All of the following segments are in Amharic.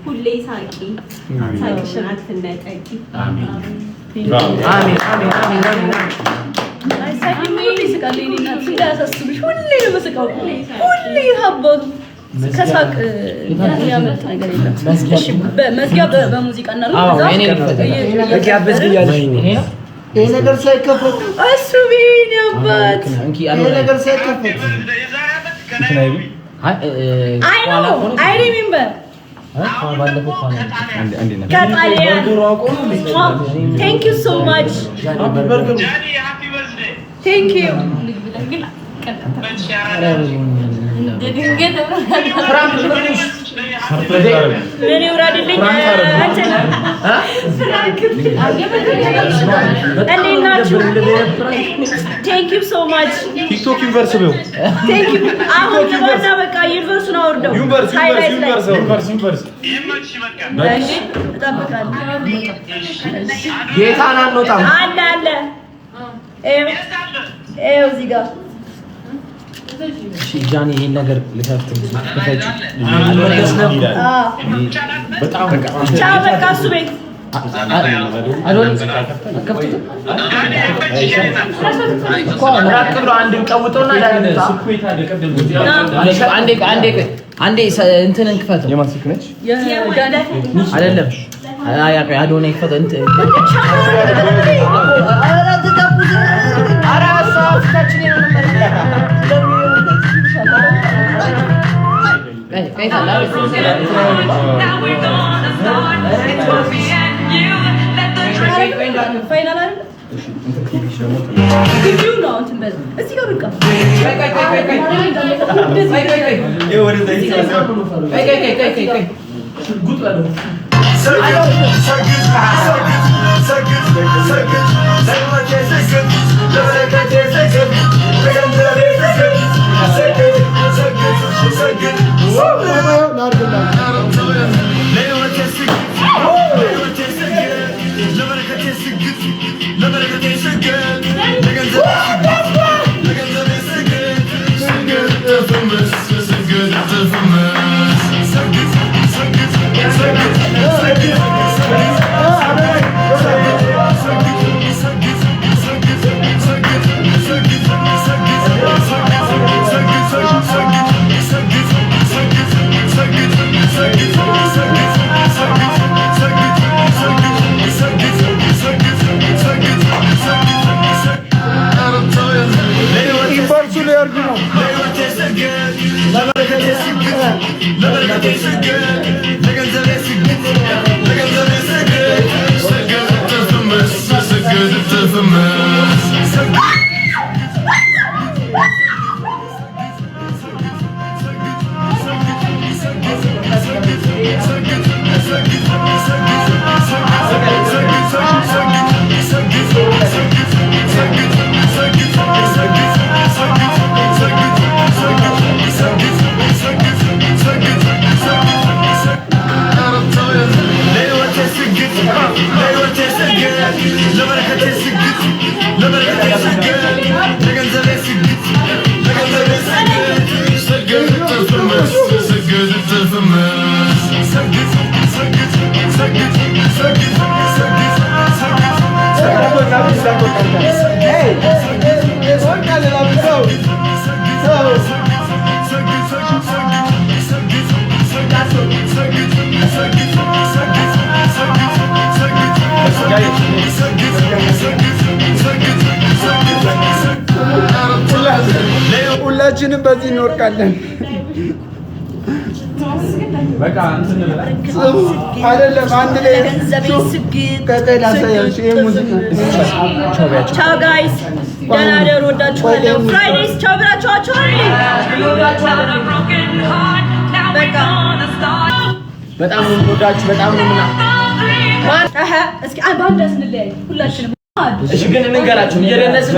ሁሌ ሳቂ ሳቂሽን አትነጠቂ። አሜን አሜን አሜን አሜን። ሳቂ ምን ይስቃልኝ እና ሲያሳስብሽ ሁሌ ነው መስቀው ሁሌ ሀቦት ከሳቅ ያመጣ ነገር የለም። እሺ በመዝጊያ በሙዚቃ እና ይሄ ነገር ሳይከፈት እሱ ቢን ያባት ይሄ ነገር ሳይከፈት I know. I remember. Thank you so much. Thank you. Thank you so much. TikTok universe bu. Thank you. Ahun bana bak universe na orada. Universe. ጌታን አንወጣም አለ እዚህ ጋር እሺ ጃኒ ይሄን ነገር ልከፍት ከፈጭ በጣም ቻው በቃ እሱ ቤት አይዶል ከፍቱ ራቅ ብሎ አንድን ቀውጠውና ዳግምታ አንዴ እንትንን ክፈተው የማስክ ነች አይደለም አዶኔ ክፈተው እንትን ሁላችንም በዚህ እንወርቃለን። በቃ እንትን አይደለም አንድ ላይ ቻው ጋይስ ደህና ደሩ ወዳችኋለሁ። ፍራይዴስ ቻው ብላችኋቸዋል። በቃ በጣም ነው ወዳችሁ በጣም ነው ምና እስኪ አንድ እንለያይ ሁላችንም። እሺ ግን እንንገራችሁ እየደነስን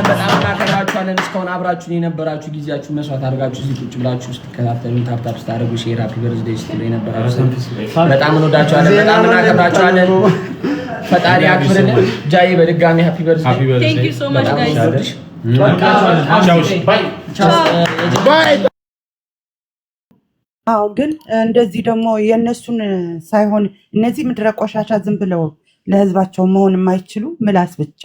እንወዳችኋለን፣ በጣም እናከብራችኋለን። እስካሁን አብራችሁን የነበራችሁ ጊዜያችሁ መስዋዕት አድርጋችሁ እዚህ ቁጭ ብላችሁ ስትከታተሉ ታፕታፕ ስታደርጉ ሼር ሃፒ በርዝዴይ ስትሉ የነበራችሁ በጣም እንወዳችኋለን፣ በጣም እናከብራችኋለን። ፈጣሪ አክብርልን። ጃይ በድጋሚ ሃፒ በርዝዴይ። ቴንክ ዩ ሶ ማች ጋይስ። ባይ። አዎ ግን እንደዚህ ደግሞ የእነሱን ሳይሆን እነዚህ ምድረ ቆሻሻ ዝም ብለው ለህዝባቸው መሆን የማይችሉ ምላስ ብቻ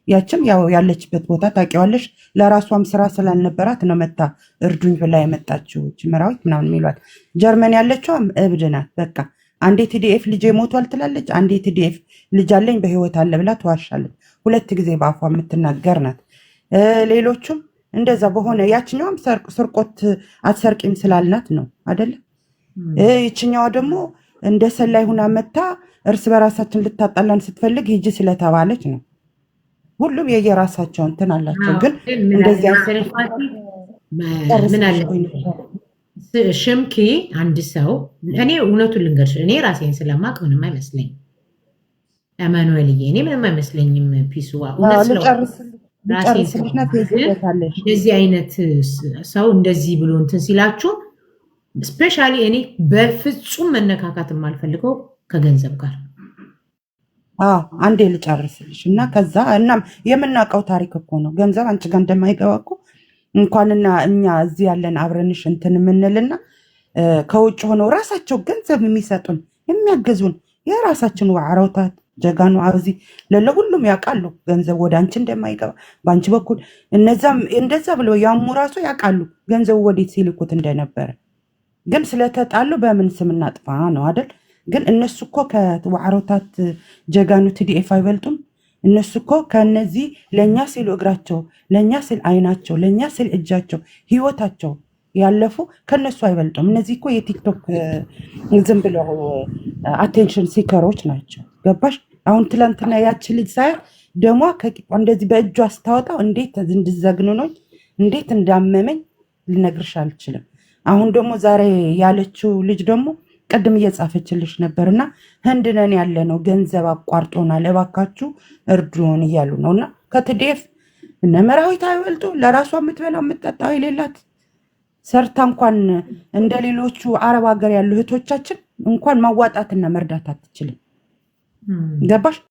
ያችም ያው ያለችበት ቦታ ታውቂዋለሽ። ለራሷም ስራ ስላልነበራት ነው መታ እርዱኝ ብላ የመጣችው ችመራዊት ምናምን የሚሏት። ጀርመን ያለችውም እብድ ናት። በቃ አንዴ ቲዲኤፍ ልጄ ሞቷል ትላለች፣ አንዴ ቲዲኤፍ ልጅ አለኝ በህይወት አለ ብላ ትዋሻለች። 2 ጊዜ በአፏ የምትናገር ናት። ሌሎቹም እንደዛ በሆነ ያችኛውም ስርቆት አትሰርቂም ስላልናት ነው አይደለ? ይችኛዋ ደግሞ እንደ ሰላይ ሁና መታ እርስ በራሳችን ልታጣላን ስትፈልግ ሂጂ ስለተባለች ነው። ሁሉም የየራሳቸው እንትን አላቸው። ግን እንደዚያ ምን አለ ሽምኪ አንድ ሰው እኔ እውነቱን ልንገርሽ፣ እኔ ራሴን ስለማቅ ምንም አይመስለኝም። አማኑኤልዬ እኔ ምንም አይመስለኝም። ፒስዋ እውነት ነው። እንደዚህ አይነት ሰው እንደዚህ ብሎ እንትን ሲላችሁ ስፔሻሊ እኔ በፍጹም መነካካት የማልፈልገው ከገንዘብ ጋር። አንዴ ልጨርስልሽ እና ከዛ እናም የምናውቀው ታሪክ እኮ ነው። ገንዘብ አንቺ ጋር እንደማይገባ እኮ እንኳንና እኛ እዚህ ያለን አብረንሽ እንትን የምንልና ከውጭ ሆነው ራሳቸው ገንዘብ የሚሰጡን የሚያገዙን የራሳችን ዋዕሮታት ጀጋኑ አብዚ ለሁሉም ያውቃሉ ገንዘብ ወደ አንቺ እንደማይገባ በአንቺ በኩል እንደዛ ብለው ያሙ ራሱ ያውቃሉ ገንዘቡ ወዴት ሲልኩት እንደነበረ። ግን ስለተጣሉ በምን ስም እናጥፋ ነው አይደል? ግን እነሱ እኮ ከዋዕሮታት ጀጋኑ ቲዲኤፍ አይበልጡም። እነሱ እኮ ከነዚህ ለእኛ ሲሉ እግራቸው፣ ለእኛ ሲል አይናቸው፣ ለእኛ ሲል እጃቸው፣ ህይወታቸው ያለፉ ከነሱ አይበልጡም። እነዚህ እኮ የቲክቶክ ዝም ብለው አቴንሽን ሲከሮች ናቸው። ገባሽ? አሁን ትላንትና ያች ልጅ ሳያ ደሟ ከቂጧ እንደዚህ በእጇ አስታወጣው እንዴት እንድዘግንኖኝ እንዴት እንዳመመኝ ልነግርሽ አልችልም። አሁን ደግሞ ዛሬ ያለችው ልጅ ደግሞ ቀድም እየጻፈችልሽ ነበርና ህንድ ነን ያለ ነው ገንዘብ አቋርጦናል እባካችሁ እርዱን እያሉ ነውና ከቲዲኤፍ እነ መራዊት አይበልጡ። ለራሷ የምትበላው የምትጠጣው የሌላት ሰርታ እንኳን እንደ ሌሎቹ አረብ ሀገር ያሉ እህቶቻችን እንኳን ማዋጣትና መርዳት አትችልም። ገባሽ?